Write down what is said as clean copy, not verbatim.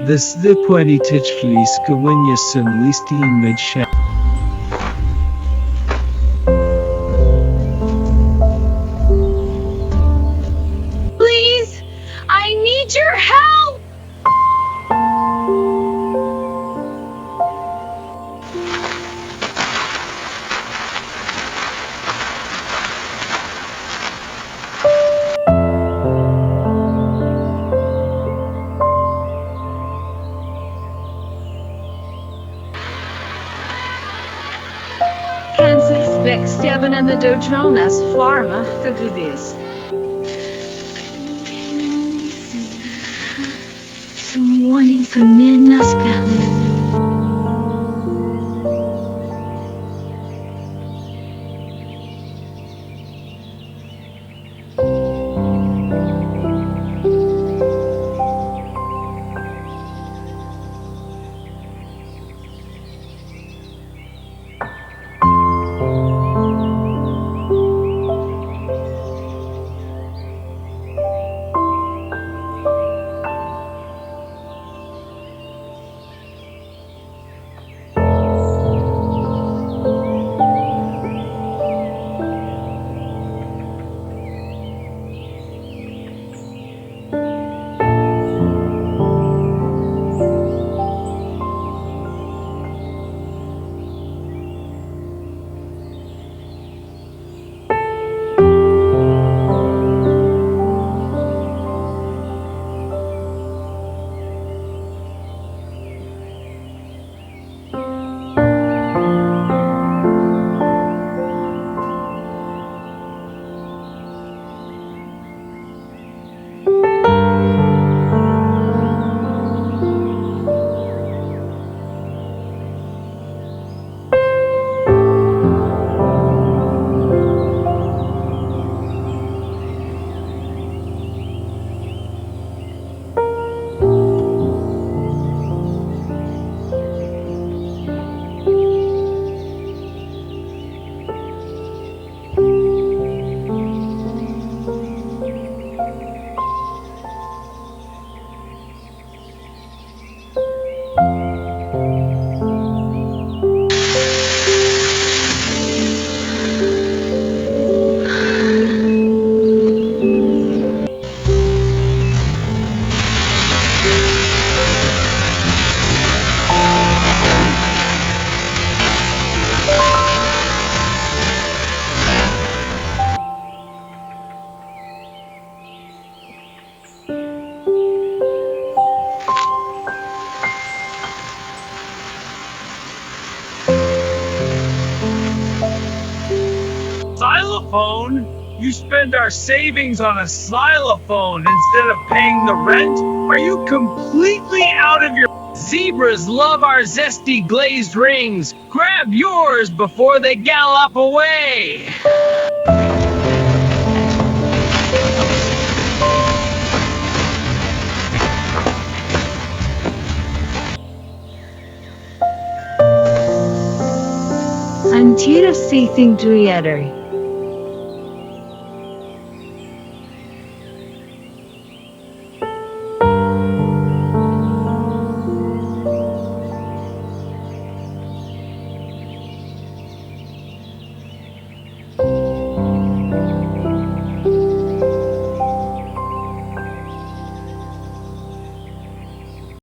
Desde feliz sun listi mid. Please, I need your help! Kansas växtjäveln and the Dojonas Pharma Fugudis. Someone from Minuscale. Xylophone? You spend our savings on a xylophone instead of paying the rent? Are you completely out of your... Zebras love our zesty glazed rings. Grab yours before they gallop away. I'm Tira Seething Duyeder.